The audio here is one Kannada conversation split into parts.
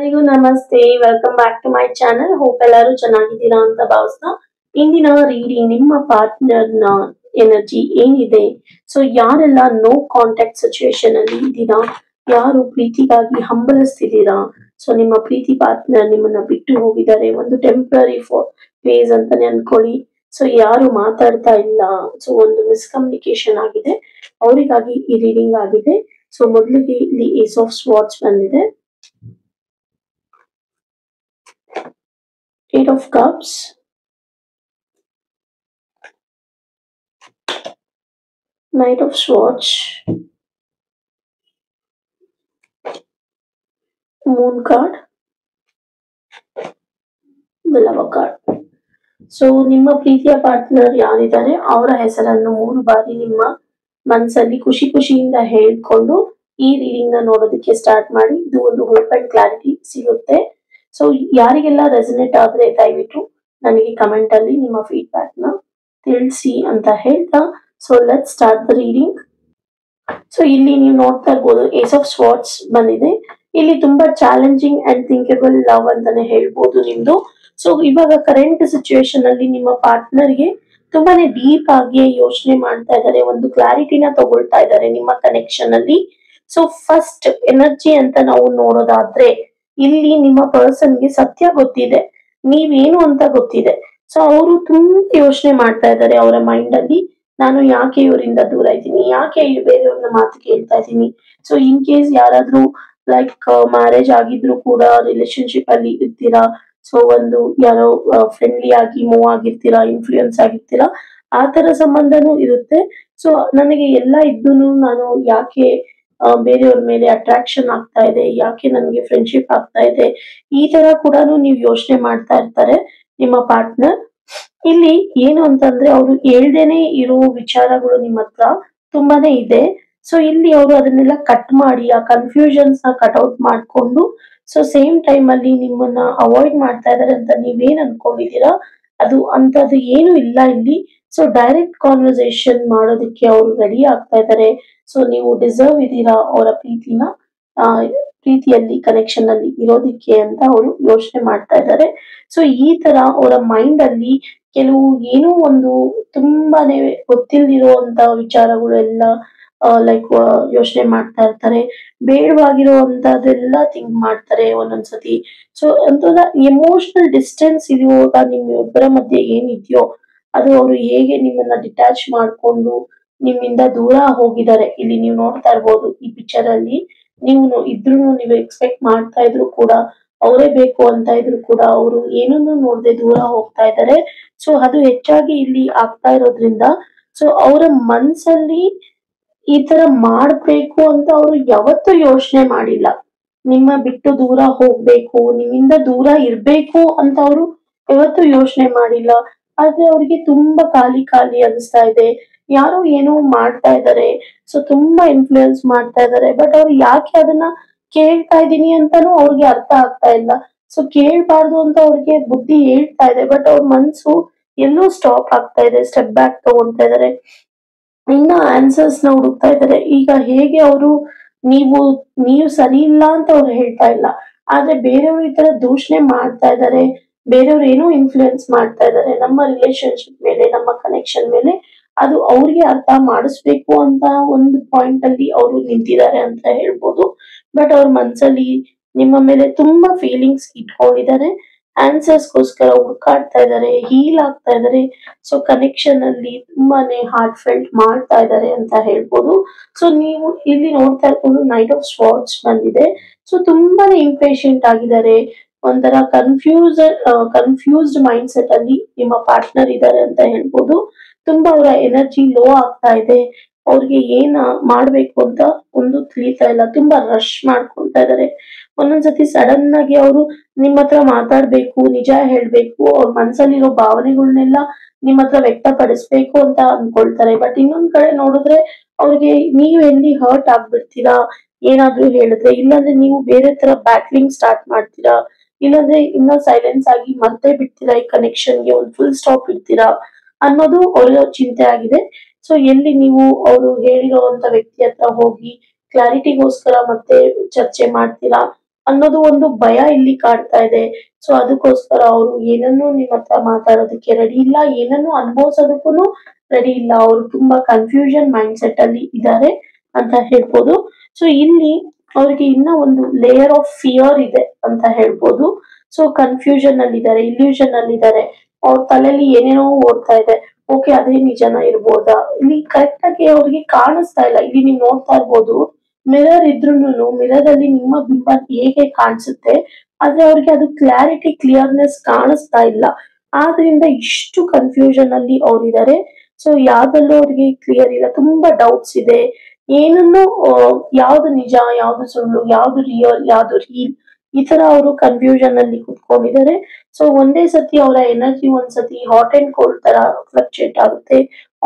ಎಲ್ಲರಿಗೂ ನಮಸ್ತೆ. Welcome back to my channel. Hope ಎಲ್ಲರೂ ಚೆನ್ನಾಗಿದ್ದೀರಾ ಅಂತ ಭಾವಿಸ್ತಾ ಇಂದಿನ ರೀಡಿಂಗ್ ನಿಮ್ಮ ಪಾರ್ಟ್ನರ್ ನ ಎನರ್ಜಿ ಏನಿದೆ. ಸೊ ಯಾರೆಲ್ಲ ನೋ ಕಾಂಟ್ಯಾಕ್ಟ್ ಸಿಚುವೇಶನ್ ಅಲ್ಲಿ ಇದ್ದೀರಾ, ಯಾರು ಪ್ರೀತಿಗಾಗಿ ಹಂಬಲಿಸ್ತಿದ್ದೀರಾ, ಸೊ ನಿಮ್ಮ ಪ್ರೀತಿ ಪಾರ್ಟ್ನರ್ ನಿಮ್ಮನ್ನ ಬಿಟ್ಟು ಹೋಗಿದ್ದಾರೆ, ಒಂದು ಟೆಂಪರರಿ ಫೇಸ್ ಅಂತಾನೆ ಅನ್ಕೊಳ್ಳಿ. ಸೊ ಯಾರು ಮಾತಾಡ್ತಾ ಇಲ್ಲ, ಸೊ ಒಂದು ಮಿಸ್ಕಮ್ಯುನಿಕೇಶನ್ ಆಗಿದೆ, ಅವರಿಗಾಗಿ ಈ ರೀಡಿಂಗ್ ಆಗಿದೆ. ಸೊ ಮೊದಲಿಗೆ ಇಲ್ಲಿ ಏಸ್ ಆಫ್ ಸ್ವಾರ್ಡ್ಸ್ ಬಂದಿದೆ, Eight of Cups, Knight of Swords, Moon card, the Lover card. So ನಿಮ್ಮ ಪ್ರೀತಿಯ ಪಾರ್ಟ್ನರ್ ಯಾರಿದ್ದಾರೆ ಅವರ ಹೆಸರನ್ನು 3 ಬಾರಿ ನಿಮ್ಮ ಮನಸ್ಸಲ್ಲಿ ಖುಷಿಯಿಂದ ಹೇಳ್ಕೊಂಡು ಈ ರೀಡಿಂಗ್ ನ ನೋಡೋದಕ್ಕೆ ಸ್ಟಾರ್ಟ್ ಮಾಡಿ. ಇದು ಒಂದು ಹೋಪ್ ಅಂಡ್ ಕ್ಲಾರಿಟಿ ಸಿಗುತ್ತೆ. ಸೊ ಯಾರಿಗೆಲ್ಲ ರೆಸನೇಟ್ ಆದ್ರೆ ದಯವಿಟ್ಟು ನನಗೆ ಕಮೆಂಟ್ ಅಲ್ಲಿ ನಿಮ್ಮ ಫೀಡ್ಬ್ಯಾಕ್ ನ ತಿಳಿಸಿ ಅಂತ ಹೇಳ್ತಾ, so let's start the reading. So ಇಲ್ಲಿ ನೀವು ನೋಡ್ತಾ ಇರ್ಬೋದು ಏಸ್ ಆಫ್ ಸ್ವಾರ್ಡ್ಸ್ ಬಂದಿದೆ. ಇಲ್ಲಿ ತುಂಬಾ ಚಾಲೆಂಜಿಂಗ್ ಅಂಡ್ ಥಿಂಕಬಲ್ ಲವ್ ಅಂತಾನೆ ಹೇಳ್ಬೋದು ನಿಮ್ದು. ಸೊ ಇವಾಗ ಕರೆಂಟ್ ಸಿಚುವೇಶನ್ ಅಲ್ಲಿ ನಿಮ್ಮ ಪಾರ್ಟ್ನರ್ಗೆ ತುಂಬಾನೇ ಡೀಪ್ ಆಗಿ ಯೋಚನೆ ಮಾಡ್ತಾ ಇದ್ದಾರೆ, ಒಂದು ಕ್ಲಾರಿಟಿನ ತಗೊಳ್ತಾ ಇದ್ದಾರೆ ನಿಮ್ಮ ಕನೆಕ್ಷನ್ ಅಲ್ಲಿ. ಸೊ ಫಸ್ಟ್ ಎನರ್ಜಿ ಅಂತ ನಾವು ನೋಡೋದಾದ್ರೆ ಇಲ್ಲಿ ನಿಮ್ಮ ಪರ್ಸನ್ಗೆ ಸತ್ಯ ಗೊತ್ತಿದೆ, ನೀವೇನು ಅಂತ ಗೊತ್ತಿದೆ. ಸೊ ಅವರು ತುಂಬಾ ಯೋಚನೆ ಮಾಡ್ತಾ ಇದ್ದಾರೆ ಅವರ ಮೈಂಡ್ ಅಲ್ಲಿ, ನಾನು ಯಾಕೆ ಇವರಿಂದ ದೂರ ಇದ್ದೀನಿ, ಯಾಕೆ ಬೇರೆಯವ್ರನ್ನ ಮಾತು ಕೇಳ್ತಾ ಇದ್ದೀನಿ. ಸೊ ಇನ್ ಕೇಸ್ ಯಾರಾದ್ರೂ ಲೈಕ್ ಮ್ಯಾರೇಜ್ ಆಗಿದ್ರು ಕೂಡ ರಿಲೇಶನ್ಶಿಪ್ ಅಲ್ಲಿ ಇರ್ತೀರಾ, ಸೊ ಒಂದು ಯಾರೋ ಫ್ರೆಂಡ್ಲಿ ಆಗಿ ಮೂವ್ ಆಗಿರ್ತೀರಾ, ಇನ್ಫ್ಲೂಯೆನ್ಸ್ ಆಗಿರ್ತೀರಾ, ಆ ತರ ಸಂಬಂಧನೂ ಇರುತ್ತೆ. ಸೊ ನನಗೆ ಎಲ್ಲ ಇದ್ದೂನು ನಾನು ಯಾಕೆ ಬೇರೆಯವ್ರ ಮೇಲೆ ಅಟ್ರಾಕ್ಷನ್ ಆಗ್ತಾ ಇದೆ, ಯಾಕೆ ನನಗೆ ಫ್ರೆಂಡ್ಶಿಪ್ ಆಗ್ತಾ ಇದೆ, ಈ ತರ ಕೂಡ ನೀವು ಯೋಚನೆ ಮಾಡ್ತಾ ಇರ್ತಾರೆ ನಿಮ್ಮ ಪಾರ್ಟ್ನರ್. ಇಲ್ಲಿ ಏನು ಅಂತಂದ್ರೆ ಅವರು ಹೇಳ್ದೇನೆ ಇರೋ ವಿಚಾರಗಳು ನಿಮ್ಮ ಹತ್ರ ತುಂಬಾನೇ ಇದೆ. ಸೊ ಇಲ್ಲಿ ಅವರು ಅದನ್ನೆಲ್ಲ ಕಟ್ ಮಾಡಿ ಆ ಕನ್ಫ್ಯೂಷನ್ಸ್ ನ ಕಟ್ಔಟ್ ಮಾಡ್ಕೊಂಡು, ಸೊ ಸೇಮ್ ಟೈಮ್ ಅಲ್ಲಿ ನಿಮ್ಮನ್ನ ಅವಾಯ್ಡ್ ಮಾಡ್ತಾ ಇದಾರೆ ಅಂತ ನೀವೇನ್ ಅನ್ಕೊಂಡಿದೀರಾ ಅದು ಅಂತದ್ದು ಏನು ಇಲ್ಲ ಇಲ್ಲಿ. ಸೊ ಡೈರೆಕ್ಟ್ ಕಾನ್ವರ್ಸೇಷನ್ ಮಾಡೋದಕ್ಕೆ ಅವರು ರೆಡಿ ಆಗ್ತಾ ಇದ್ದಾರೆ. ಸೊ ನೀವು ಡಿಸರ್ವ್ ಇದ್ದೀರಾ ಅವರ ಪ್ರೀತಿನ, ಪ್ರೀತಿಯಲ್ಲಿ ಕನೆಕ್ಷನ್ ಅಲ್ಲಿ ಇರೋದಿಕ್ಕೆ ಅಂತ ಅವರು ಯೋಚನೆ ಮಾಡ್ತಾ ಇದ್ದಾರೆ. ಸೊ ಈ ತರ ಅವರ ಮೈಂಡ್ ಅಲ್ಲಿ ಕೆಲವು ಏನೋ ಒಂದು ತುಂಬಾನೇ ಗೊತ್ತಿಲ್ದಿರುವಂತ ವಿಚಾರಗಳು ಎಲ್ಲ ಲೈಕ್ ಯೋಚನೆ ಮಾಡ್ತಾ ಇರ್ತಾರೆ, ಬೇಡವಾಗಿರುವಂತದೆಲ್ಲ ಥಿಂಕ್ ಮಾಡ್ತಾರೆ ಒಂದೊಂದ್ಸತಿ. ಸೊ ಅಂತಂದ್ರೆ ಎಮೋಷನಲ್ ಡಿಸ್ಟೆನ್ಸ್ ಇರುವಾಗ ನಿಮ್ಮಿಬ್ಬರ ಮಧ್ಯೆ ಏನಿದೆಯೋ ಅದು ಅವರು ಹೇಗೆ ನಿಮ್ಮನ್ನ ಡಿಟ್ಯಾಚ್ ಮಾಡ್ಕೊಂಡು ನಿಮ್ಮಿಂದ ದೂರ ಹೋಗಿದ್ದಾರೆ. ಇಲ್ಲಿ ನೀವು ನೋಡ್ತಾ ಇರ್ಬೋದು ಈ ಪಿಕ್ಚರ್ ಅಲ್ಲಿ, ನೀವು ಎಕ್ಸ್ಪೆಕ್ಟ್ ಮಾಡ್ತಾ ಇದ್ರು ಕೂಡ, ಅವರೇ ಬೇಕು ಅಂತ ಇದ್ರು ಕೂಡ ಅವರು ಏನನ್ನು ನೋಡದೆ ದೂರ ಹೋಗ್ತಾ ಇದ್ದಾರೆ. ಸೊ ಅದು ಹೆಚ್ಚಾಗಿ ಇಲ್ಲಿ ಆಗ್ತಾ ಇರೋದ್ರಿಂದ ಸೊ ಅವರ ಮನ್ಸಲ್ಲಿ ಈ ತರ ಮಾಡ್ಬೇಕು ಅಂತ ಅವರು ಯಾವತ್ತೂ ಯೋಚನೆ ಮಾಡಿಲ್ಲ. ನಿಮ್ಮ ಬಿಟ್ಟು ದೂರ ಹೋಗ್ಬೇಕು, ನಿಮ್ಮಿಂದ ದೂರ ಇರ್ಬೇಕು ಅಂತ ಅವರು ಯಾವತ್ತೂ ಯೋಚನೆ ಮಾಡಿಲ್ಲ. ಆದ್ರೆ ಅವ್ರಿಗೆ ತುಂಬಾ ಖಾಲಿ ಅನಿಸ್ತಾ ಇದೆ, ಯಾರೋ ಏನೋ ಮಾಡ್ತಾ ಇದ್ದಾರೆ, ಸೊ ತುಂಬಾ ಇನ್ಫ್ಲೂಯೆನ್ಸ್ ಮಾಡ್ತಾ ಇದ್ದಾರೆ. ಬಟ್ ಅವ್ರು ಯಾಕೆ ಅದನ್ನ ಕೇಳ್ತಾ ಇದೀನಿ ಅಂತಾನು ಅವ್ರಿಗೆ ಅರ್ಥ ಆಗ್ತಾ ಇಲ್ಲ. ಸೊ ಕೇಳ್ಬಾರ್ದು ಅಂತ ಅವ್ರಿಗೆ ಬುದ್ಧಿ ಹೇಳ್ತಾ ಇದೆ, ಬಟ್ ಅವ್ರ ಮನ್ಸು ಎಲ್ಲೋ ಸ್ಟಾಪ್ ಆಗ್ತಾ ಇದೆ, ಸ್ಟೆಪ್ ಬ್ಯಾಕ್ ತಗೊಂತಾ ಇದಾರೆ, ಇನ್ನ ಆನ್ಸರ್ಸ್ ನ ಹುಡುಕ್ತಾ ಇದ್ದಾರೆ. ಈಗ ಹೇಗೆ ಅವರು ನೀವು ಸರಿ ಇಲ್ಲ ಅಂತ ಅವ್ರು ಹೇಳ್ತಾ ಇಲ್ಲ, ಆದ್ರೆ ಬೇರೆಯವ್ರು ಈ ತರ ದೂಷಣೆ ಮಾಡ್ತಾ ಇದ್ದಾರೆ, ಬೇರೆಯವ್ರು ಏನೋ ಇನ್ಫ್ಲೂಯೆನ್ಸ್ ಮಾಡ್ತಾ ಇದ್ದಾರೆ ನಮ್ಮ ರಿಲೇಶನ್ಶಿಪ್ ಮೇಲೆ, ನಮ್ಮ ಕನೆಕ್ಷನ್ ಮೇಲೆ, ಅದು ಅವ್ರಿಗೆ ಅರ್ಥ ಮಾಡಿಸ್ಬೇಕು ಅಂತ ಒಂದು ಪಾಯಿಂಟ್ ಅಲ್ಲಿ ಅವರು ನಿಂತಿದ್ದಾರೆ ಅಂತ ಹೇಳ್ಬೋದು. ಬಟ್ ಅವ್ರ ಮನ್ಸಲ್ಲಿ ನಿಮ್ಮ ಮೇಲೆ ತುಂಬಾ ಫೀಲಿಂಗ್ಸ್ ಇಟ್ಕೊಂಡಿದ್ದಾರೆ, ಆನ್ಸರ್ಸ್ಗೋಸ್ಕರ ಹುಡುಕಾಡ್ತಾ ಇದ್ದಾರೆ, ಹೀಲ್ ಆಗ್ತಾ ಇದ್ದಾರೆ. ಸೊ ಕನೆಕ್ಷನ್ ಅಲ್ಲಿ ತುಂಬಾನೇ ಹಾರ್ಟ್ ಫೆಲ್ಟ್ ಮಾಡ್ತಾ ಇದ್ದಾರೆ ಅಂತ ಹೇಳ್ಬೋದು. ಸೊ ನೀವು ಇಲ್ಲಿ ನೋಡ್ತಾ ಇರ್ಬೋದು ನೈಟ್ ಆಫ್ ಸ್ವಾರ್ಡ್ಸ್ ಬಂದಿದೆ. ಸೊ ತುಂಬಾನೇ ಇಂಪೇಷಂಟ್ ಆಗಿದ್ದಾರೆ, ಒಂಥರ ಕನ್ಫ್ಯೂಸ್ಡ್ ಮೈಂಡ್ ಸೆಟ್ ಅಲ್ಲಿ ನಿಮ್ಮ ಪಾರ್ಟ್ನರ್ ಇದ್ದಾರೆ ಅಂತ ಹೇಳ್ಬೋದು. ತುಂಬಾ ಅವರ ಎನರ್ಜಿ ಲೋ ಆಗ್ತಾ ಇದೆ, ಅವ್ರಿಗೆ ಏನ್ ಮಾಡ್ಬೇಕು ಅಂತ ಒಂದು ತಿಳಿತಾ ಇಲ್ಲ, ತುಂಬಾ ರಶ್ ಮಾಡ್ಕೊಳ್ತಾ ಇದಾರೆ. ಒಂದೊಂದ್ಸತಿ ಸಡನ್ ಆಗಿ ಅವರು ನಿಮ್ಮ ಹತ್ರ ಮಾತಾಡ್ಬೇಕು, ನಿಜ ಹೇಳ್ಬೇಕು, ಅವ್ರ ಮನ್ಸಲ್ಲಿರೋ ಭಾವನೆಗಳನ್ನೆಲ್ಲ ನಿಮ್ಮ ಹತ್ರ ವ್ಯಕ್ತಪಡಿಸ್ಬೇಕು ಅಂತ ಅನ್ಕೊಳ್ತಾರೆ. ಬಟ್ ಇನ್ನೊಂದ್ ಕಡೆ ನೋಡಿದ್ರೆ ಅವ್ರಿಗೆ ನೀವ್ ಎಲ್ಲಿ ಹರ್ಟ್ ಆಗ್ಬಿಡ್ತೀರಾ ಏನಾದ್ರೂ ಹೇಳಿದ್ರೆ, ಇಲ್ಲಾಂದ್ರೆ ನೀವು ಬೇರೆ ತರ ಬ್ಯಾಟ್ಲಿಂಗ್ ಸ್ಟಾರ್ಟ್ ಮಾಡ್ತೀರಾ, ಇಲ್ಲಾಂದ್ರೆ ಇನ್ನ ಸೈಲೆನ್ಸ್ ಆಗಿ ಮತ್ತೆ ಬಿಡ್ತೀರಾ, ಈ ಕನೆಕ್ಷನ್ಗೆ ಒಂದು ಫುಲ್ ಸ್ಟಾಪ್ ಇಡ್ತೀರಾ ಅನ್ನೋದು ಅವರ ಚಿಂತೆ ಆಗಿದೆ. ಸೊ ಎಲ್ಲಿ ನೀವು ಅವರು ಹೇಳಿರುವಂತ ವ್ಯಕ್ತಿ ಹತ್ರ ಹೋಗಿ ಕ್ಲಾರಿಟಿಗೋಸ್ಕರ ಮತ್ತೆ ಚರ್ಚೆ ಮಾಡ್ತೀರಾ ಅನ್ನೋದು ಒಂದು ಭಯ ಇಲ್ಲಿ ಕಾಡ್ತಾ ಇದೆ. ಸೊ ಅದಕ್ಕೋಸ್ಕರ ಅವರು ಏನನ್ನೂ ನಿಮ್ಮ ಹತ್ರ ಮಾತಾಡೋದಕ್ಕೆ ರೆಡಿ ಇಲ್ಲ, ಏನನ್ನೂ ಅನುಭವಿಸೋದಕ್ಕೂ ರೆಡಿ ಇಲ್ಲ. ಅವರು ತುಂಬಾ ಕನ್ಫ್ಯೂಷನ್ ಮೈಂಡ್ ಸೆಟ್ ಅಲ್ಲಿ ಇದ್ದಾರೆ ಅಂತ ಹೇಳ್ಬೋದು. ಸೊ ಇಲ್ಲಿ ಅವ್ರಿಗೆ ಇನ್ನ ಒಂದು ಲೇಯರ್ ಆಫ್ ಫಿಯರ್ ಇದೆ ಅಂತ ಹೇಳ್ಬೋದು. ಸೊ ಕನ್ಫ್ಯೂಷನ್ ಅಲ್ಲಿ ಇದ್ದಾರೆ, ಇಲ್ಯೂಷನ್ ಅಲ್ಲಿ ಇದ್ದಾರೆ. ಅವ್ರ ತಲೆಯಲ್ಲಿ ಏನೇನೋ ಓಡ್ತಾ ಇದೆ. ಓಕೆ, ಅದೇ ನಿಜನ ಇರ್ಬೋದಾ? ಇಲ್ಲಿ ಕರೆಕ್ಟ್ ಆಗಿ ಅವ್ರಿಗೆ ಕಾಣಿಸ್ತಾ ಇಲ್ಲ. ಇಲ್ಲಿ ನೀವು ನೋಡ್ತಾ ಇರ್ಬೋದು, ಮಿರರ್ ಇದ್ರೂನು ಮಿರರ್ ಅಲ್ಲಿ ನಿಮ್ಮ ಬಿಂಬ ಹೇಗೆ ಕಾಣಿಸುತ್ತೆ, ಆದ್ರೆ ಅವ್ರಿಗೆ ಅದು ಕ್ಲಿಯರ್ನೆಸ್ ಕಾಣಿಸ್ತಾ ಇಲ್ಲ. ಆದ್ರಿಂದ ಇಷ್ಟು ಕನ್ಫ್ಯೂಷನ್ ಅಲ್ಲಿ ಅವ್ರಿದ್ದಾರೆ. ಸೊ ಯಾವ್ದಲ್ಲೂ ಅವ್ರಿಗೆ ಕ್ಲಿಯರ್ ಇಲ್ಲ, ತುಂಬಾ ಡೌಟ್ಸ್ ಇದೆ. ಏನನ್ನು ಯಾವ್ದು ನಿಜ, ಯಾವ್ದು ಸುಳ್ಳು, ಯಾವ್ದು ರಿಯಲ್, ಯಾವ್ದು ರೀಲ್, ಈ ತರ ಅವರು ಕನ್ಫ್ಯೂಷನ್ ಅಲ್ಲಿ ಕುತ್ಕೊಂಡಿದ್ದಾರೆ. ಸೊ ಒಂದೇ ಸತಿ ಅವರ ಎನರ್ಜಿ ಒಂದ್ಸತಿ ಹಾಟ್ ಅಂಡ್ ಕೋಲ್ಡ್ ತರ ಫ್ಲಕ್ಚುಯೇಟ್ ಆಗುತ್ತೆ,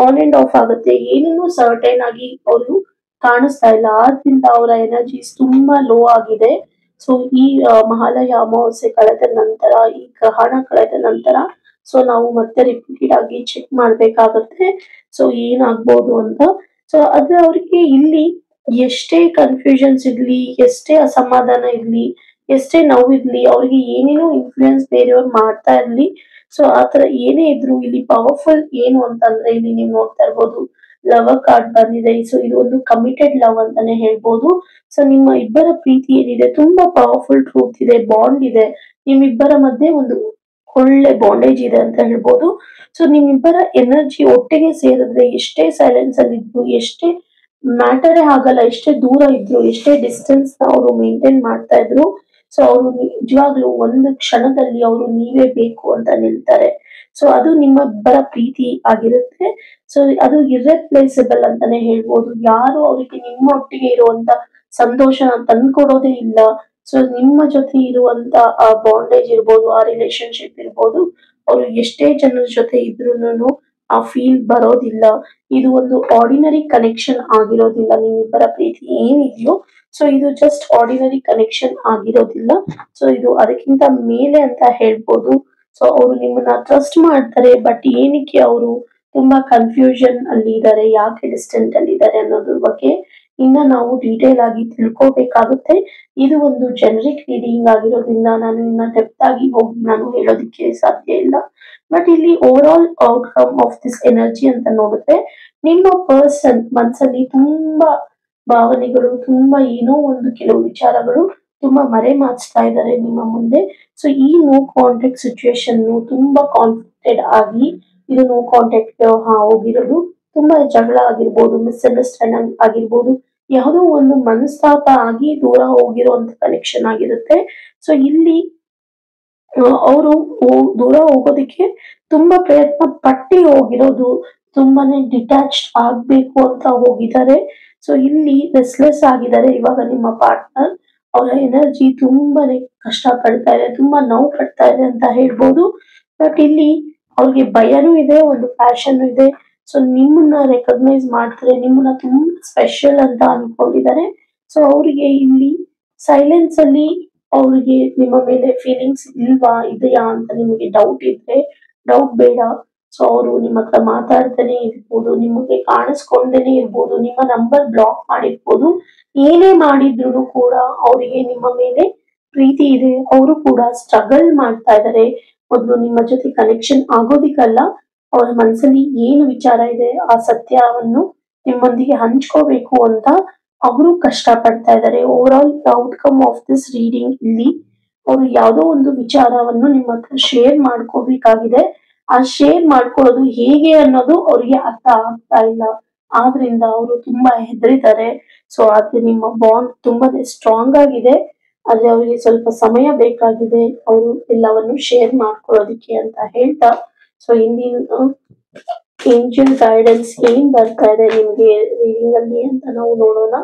ಆನ್ ಅಂಡ್ ಆಫ್ ಆಗುತ್ತೆ. ಏನೇನು ಸರ್ಟೈನ್ ಆಗಿ ಅವರು ಕಾಣಿಸ್ತಾ ಇಲ್ಲ. ಆದ್ರಿಂದ ಅವರ ಎನರ್ಜೀಸ್ ತುಂಬಾ ಲೋ ಆಗಿದೆ. ಸೊ ಈ ಮಹಾಲಯ ಅಮಾವಾಸ್ಯೆ ಕಳೆದ ನಂತರ, ಈ ಗ್ರಹಣ ಕಳೆದ ನಂತರ ಸೊ ನಾವು ಮತ್ತೆ ರಿಪೀಟೆಡ್ ಆಗಿ ಚೆಕ್ ಮಾಡ್ಬೇಕಾಗತ್ತೆ. ಸೊ ಏನಾಗ್ಬೋದು ಅಂತ. ಸೊ ಆದ್ರೆ ಅವ್ರಿಗೆ ಇಲ್ಲಿ ಎಷ್ಟೇ ಕನ್ಫ್ಯೂಷನ್ಸ್ ಇರ್ಲಿ, ಎಷ್ಟೇ ಅಸಮಾಧಾನ ಇರ್ಲಿ, ಎಷ್ಟೇ ನೋವಿರ್ಲಿ, ಅವ್ರಿಗೆ ಏನೇನೋ ಇನ್ಫ್ಲೂಯೆನ್ಸ್ ಬೇರೆಯವ್ರು ಮಾಡ್ತಾ ಇರ್ಲಿ, ಸೊ ಆತರ ಏನೇ ಇದ್ರು ಇಲ್ಲಿ ಪವರ್ಫುಲ್ ಏನು ಅಂತಂದ್ರೆ, ಇಲ್ಲಿ ನೀವು ನೋಡ್ತಾ ಇರ್ಬೋದು ಲವ್ ಕಾರ್ಡ್ ಬಂದಿದೆ. ಸೊ ಇದು ಒಂದು ಕಮಿಟೆಡ್ ಲವ್ ಅಂತಾನೆ ಹೇಳ್ಬೋದು. ಸೊ ನಿಮ್ಮ ಇಬ್ಬರ ಪ್ರೀತಿ ಏನಿದೆ ತುಂಬಾ ಪವರ್ಫುಲ್ ಟ್ರೂತ್ ಇದೆ, ಬಾಂಡ್ ಇದೆ. ನಿಮ್ಮಿಬ್ಬರ ಮಧ್ಯೆ ಒಂದು ಒಳ್ಳೆ ಬಾಂಡೇಜ್ ಇದೆ ಅಂತ ಹೇಳ್ಬೋದು. ಸೊ ನಿಮ್ಮಿಬ್ಬರ ಎನರ್ಜಿ ಒಟ್ಟಿಗೆ ಸೇರಿದ್ರೆ ಎಷ್ಟೇ ಸೈಲೆನ್ಸ್ ಅಲ್ಲಿ ಇದ್ರು, ಎಷ್ಟೇ ಮ್ಯಾಟರೇ ಆಗಲ್ಲ, ಎಷ್ಟೇ ದೂರ ಇದ್ರು, ಎಷ್ಟೇ ಡಿಸ್ಟೆನ್ಸ್ ಅವರು ಮೇಂಟೈನ್ ಮಾಡ್ತಾ ಇದ್ರು, ಸೊ ಅವರು ನಿಜವಾಗ್ಲೂ ಒಂದು ಕ್ಷಣದಲ್ಲಿ ಅವರು ನೀವೇ ಬೇಕು ಅಂತ ನಿಲ್ತಾರೆ. ಸೊ ಅದು ನಿಮ್ಮ ಇಬ್ಬರ ಪ್ರೀತಿ ಆಗಿರುತ್ತೆ. ಸೊ ಅದು ಇರ್ರೆಪ್ಲೇಸಬಲ್ ಅಂತಾನೆ ಹೇಳ್ಬೋದು. ಯಾರು ಅವರಿಗೆ ನಿಮ್ಮ ಒಟ್ಟಿಗೆ ಇರುವಂತ ಸಂತೋಷನ ತಂದ್ಕೊಡೋದೇ ಇಲ್ಲ. ಸೊ ನಿಮ್ಮ ಜೊತೆ ಇರುವಂತ ಆ ಬಾಂಡೇಜ್ ಇರ್ಬೋದು, ಆ ರಿಲೇಶನ್ಶಿಪ್ ಇರ್ಬೋದು, ಅವರು ಎಷ್ಟೇ ಜನರ ಜೊತೆ ಇದ್ರೂನು ಆ ಫೀಲ್ ಬರೋದಿಲ್ಲ. ಇದು ಒಂದು ಆರ್ಡಿನರಿ ಕನೆಕ್ಷನ್ ಆಗಿರೋದಿಲ್ಲ. ನಿಮ್ಮಿಬ್ಬರ ಪ್ರೀತಿ ಏನಿದೆಯೋ, ಸೊ ಇದು ಜಸ್ಟ್ ಆರ್ಡಿನರಿ ಕನೆಕ್ಷನ್ ಆಗಿರೋದಿಲ್ಲ. ಸೊ ಇದು ಅದಕ್ಕಿಂತ ಮೇಲೆ ಅಂತ ಹೇಳ್ಬೋದು. ಸೊ ಅವರು ನಿಮ್ಮನ್ನ ಟ್ರಸ್ಟ್ ಮಾಡ್ತಾರೆ, ಬಟ್ ಏನಕ್ಕೆ ಅವರು ತುಂಬಾ ಕನ್ಫ್ಯೂಷನ್ ಅಲ್ಲಿ ಇದ್ದಾರೆ, ಯಾಕೆ ಡಿಸ್ಟೆಂಟ್ ಅಲ್ಲಿ ಇದ್ದಾರೆ ಅನ್ನೋದ್ರ ಬಗ್ಗೆ ಇನ್ನ ನಾವು ಡೀಟೇಲ್ ಆಗಿ ತಿಳ್ಕೋಬೇಕಾಗುತ್ತೆ. ಇದು ಒಂದು ಜನರಿಕ್ ರೀಡಿಂಗ್ ಆಗಿರೋದ್ರಿಂದ ನಾನು ಇನ್ನ ಡೆಪ್ತ್ ಆಗಿ ಹೋಗಿ ನಾನು ಹೇಳೋದಿಕ್ಕೆ ಸಾಧ್ಯ ಇಲ್ಲ. ಬಟ್ ಇಲ್ಲಿ over all outcome of this energy ಅಂತ ನೋಡಿದ್ರೆ, ನಿಮ್ಮ ಪರ್ಸನ್ ಮನ್ಸಲ್ಲಿ ತುಂಬಾ ಭಾವನೆಗಳು, ತುಂಬಾ ಏನೋ ಒಂದು ಕೆಲವು ವಿಚಾರಗಳು ತುಂಬಾ ಮರೆಮಾಚ್ತಾ ಇದ್ದಾರೆ ನಿಮ್ಮ ಮುಂದೆ. ಸೊ ಈ ನೋ ಕಾಂಟ್ಯಾಕ್ಟ್ ಸಿಚುಯೇಷನ್ ತುಂಬಾ ಕಾನ್ಫ್ಲಿಕ್ಟೆಡ್ ಆಗಿ ಇದು ನೋ ಕಾಂಟ್ಯಾಕ್ಟ್ ಹೋಗಿರೋದು. ತುಂಬಾ ಜಗಳ ಆಗಿರ್ಬೋದು, ಮಿಸ್ಅಂಡರ್ಸ್ಟ್ಯಾಂಡಿಂಗ್ ಆಗಿರ್ಬೋದು, ಯಾವುದೋ ಒಂದು ಮನಸ್ತಾಪ ಆಗಿ ದೂರ ಹೋಗಿರುವಂತ ಕನೆಕ್ಷನ್ ಆಗಿರುತ್ತೆ. ಸೊ ಇಲ್ಲಿ ಅವರು ದೂರ ಹೋಗೋದಿಕ್ಕೆ ತುಂಬಾ ಪ್ರಯತ್ನ ಪಟ್ಟಿ ಹೋಗಿರೋದು, ತುಂಬಾನೇ ಡಿಟ್ಯಾಚ್ಡ್ ಆಗ್ಬೇಕು ಅಂತ ಹೋಗಿದ್ದಾರೆ. ಸೊ ಇಲ್ಲಿ ರೆಸ್ಲೆಸ್ ಆಗಿದ್ದಾರೆ ಇವಾಗ ನಿಮ್ಮ ಪಾರ್ಟ್ನರ್. ಅವರ ಎನರ್ಜಿ ತುಂಬಾನೇ ಕಷ್ಟ ಪಡ್ತಾ ಇದೆ, ತುಂಬಾ ನೋವು ಪಡ್ತಾ ಇದೆ ಅಂತ ಹೇಳ್ಬೋದು. ಬಟ್ ಇಲ್ಲಿ ಅವ್ರಿಗೆ ಭಯನೂ ಇದೆ, ಒಂದು ಪ್ಯಾಷನ್ ಇದೆ. ಸೊ ನಿಮ್ಮನ್ನ ರೆಕಗ್ನೈಸ್ ಮಾಡ್ತಾರೆ, ನಿಮ್ಮನ್ನ ತುಂಬಾ ಸ್ಪೆಷಲ್ ಅಂತ ಅನ್ಕೊಂಡಿದ್ದಾರೆ. ಸೊ ಅವರಿಗೆ ಇಲ್ಲಿ ಸೈಲೆನ್ಸ್ ಅಲ್ಲಿ ಅವ್ರಿಗೆ ನಿಮ್ಮ ಮೇಲೆ ಫೀಲಿಂಗ್ಸ್ ಇಲ್ವಾ, ಇದೆಯಾ ಅಂತ ನಿಮಗೆ ಡೌಟ್ ಇದ್ರೆ ಡೌಟ್ ಬೇಡ. ಸೊ ಅವರು ನಿಮ್ಮ ಹತ್ರ ಮಾತಾಡ್ತಾನೆ ಇರ್ಬೋದು, ನಿಮಗೆ ಕಾಣಿಸ್ಕೊಂಡೇನೆ ಇರ್ಬೋದು, ನಿಮ್ಮ ನಂಬರ್ ಬ್ಲಾಕ್ ಮಾಡಿರ್ಬೋದು. ಏನೇ ಮಾಡಿದ್ರು ಕೂಡ ಅವರಿಗೆ ನಿಮ್ಮ ಮೇಲೆ ಪ್ರೀತಿ ಇದೆ. ಅವರು ಕೂಡ ಸ್ಟ್ರಗಲ್ ಮಾಡ್ತಾ ಇದ್ದಾರೆ. ಮೊದಲು ನಿಮ್ಮ ಜೊತೆ ಕನೆಕ್ಷನ್ ಆಗೋದಿಕ್ಕಲ್ಲ, ಅವ್ರ ಮನಸ್ಸಲ್ಲಿ ಏನು ವಿಚಾರ ಇದೆ ಆ ಸತ್ಯವನ್ನು ನಿಮ್ಮೊಂದಿಗೆ ಹಂಚ್ಕೋಬೇಕು ಅಂತ ಅವರು ಕಷ್ಟ ಪಡ್ತಾ ಇದ್ದಾರೆ. Over all outcome of this reading ಇಲ್ಲಿ ಅವರು ಯಾವುದೋ ಒಂದು ವಿಚಾರವನ್ನು ನಿಮ್ಮ ಹತ್ರ ಶೇರ್ ಮಾಡ್ಕೋಬೇಕಾಗಿದೆ. ಆ ಶೇರ್ ಮಾಡ್ಕೊಳ್ಳೋದು ಹೇಗೆ ಅನ್ನೋದು ಅವ್ರಿಗೆ ಅರ್ಥ ಆಗ್ತಾ ಇಲ್ಲ. ಆದ್ರಿಂದ ಅವರು ತುಂಬಾ ಹೆದರಿದ್ದಾರೆ. ಸೊ ಆದ್ರೆ ನಿಮ್ಮ ಬಾಂಡ್ ತುಂಬಾನೇ ಸ್ಟ್ರಾಂಗ್ ಆಗಿದೆ. ಆದ್ರೆ ಅವರಿಗೆ ಸ್ವಲ್ಪ ಸಮಯ ಬೇಕಾಗಿದೆ ಅವರು ಎಲ್ಲವನ್ನು ಶೇರ್ ಮಾಡ್ಕೊಳ್ಳೋದಿಕ್ಕೆ ಅಂತ ಹೇಳ್ತಾ, ಸೊ ಇಂದಿನ ಏಂಜಲ್ ಗೈಡೆನ್ಸ್ ಏನ್ ಬರ್ತಾ ಇದೆ ನಿಮ್ಗೆ ರೀಡಿಂಗ್ ಅಲ್ಲಿ ಅಂತ ನಾವು ನೋಡೋಣ.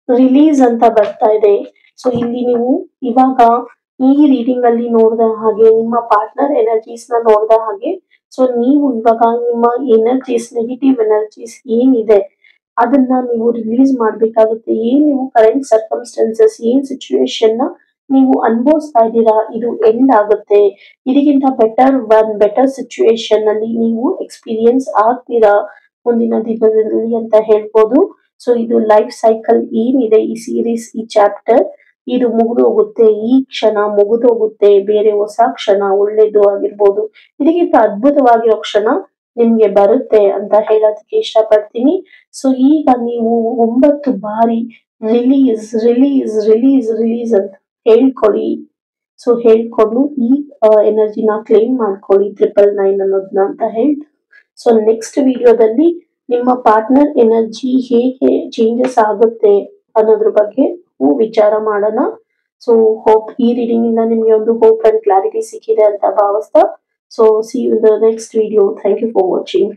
ರಿಲೀಸ್ ಅಂತ ಬರ್ತಾ ಇದೆ. ಸೊ ಇಲ್ಲಿ ನೀವು ಇವಾಗ ಈ ರೀಡಿಂಗ್ ಅಲ್ಲಿ ನೋಡಿದ ಹಾಗೆ ನಿಮ್ಮ ಪಾರ್ಟ್ನರ್ ಎನರ್ಜೀಸ್ ನ ನೋಡಿದ ಹಾಗೆ, ಸೊ ನೀವು ಇವಾಗ ನಿಮ್ಮ ಎನರ್ಜೀಸ್, ನೆಗೆಟಿವ್ ಎನರ್ಜೀಸ್ ಏನಿದೆ ಅದನ್ನ ನೀವು ರಿಲೀಸ್ ಮಾಡ್ಬೇಕಾಗುತ್ತೆ. ಏನ್ ನೀವು ಕರೆಂಟ್ ಸರ್ಕಮ್ಸ್ಟೆನ್ಸಸ್, ಏನ್ ಸಿಚುವೇಶನ್ ನ ನೀವು ಅನುಭವಿಸ್ತಾ ಇದ್ದೀರಾ, ಇದು ಎಂಡ್ ಆಗುತ್ತೆ. ಇದಕ್ಕಿಂತ ಬೆಟರ್ ಸಿಚುವೇಶನ್ ಅಲ್ಲಿ ನೀವು ಎಕ್ಸ್ಪೀರಿಯನ್ಸ್ ಆಗ್ತೀರಾ ಮುಂದಿನ ದಿನದಲ್ಲಿ ಅಂತ ಹೇಳ್ಬೋದು. ಸೊ ಇದು ಲೈಫ್ ಸೈಕಲ್ ಏನಿದೆ ಈ ಸೀರೀಸ್, ಈ ಚಾಪ್ಟರ್, ಇದು ಮುಗಿದೋಗುತ್ತೆ, ಈ ಕ್ಷಣ ಮುಗಿದೋಗುತ್ತೆ, ಬೇರೆ ಹೊಸ ಕ್ಷಣ ಒಳ್ಳೇದು ಆಗಿರ್ಬೋದು, ಇದಕ್ಕಿಂತ ಅದ್ಭುತವಾಗಿರೋ ಕ್ಷಣ ನಿಮ್ಗೆ ಬರುತ್ತೆ ಅಂತ ಹೇಳೋದಕ್ಕೆ ಇಷ್ಟಪಡ್ತೀನಿ. ಸೊ ಈಗ ನೀವು 9 ಬಾರಿ ರಿಲೀಸ್ ರಿಲೀಸ್ ರಿಲೀಸ್ ರಿಲೀಸ್ ಅಂತ ಹೇಳ್ಕೊಳ್ಳಿ. ಸೊ ಹೇಳ್ಕೊಂಡು ಈ ಎನರ್ಜಿನ ಕ್ಲೇಮ್ ಮಾಡ್ಕೊಳ್ಳಿ 999 ಅನ್ನೋದನ್ನ ಅಂತ ಹೇಳ್ತಾ, ಸೊ ನೆಕ್ಸ್ಟ್ ವಿಡಿಯೋದಲ್ಲಿ ನಿಮ್ಮ ಪಾರ್ಟ್ನರ್ ಎನರ್ಜಿ ಹೇಗೆ ಚೇಂಜಸ್ ಆಗುತ್ತೆ ಅನ್ನೋದ್ರ ಬಗ್ಗೆ ವಿಚಾರ ಮಾಡೋಣ. ಸೊ ಹೋಪ್ ಈ ರೀಡಿಂಗ್ ಇಂದ ನಿಮ್ಗೆ ಒಂದು ಹೋಪ್ ಅಂಡ್ ಕ್ಲಾರಿಟಿ ಸಿಕ್ಕಿದೆ ಅಂತ ಭಾವಿಸ್ತಾ, so see you in the next video. Thank you for watching.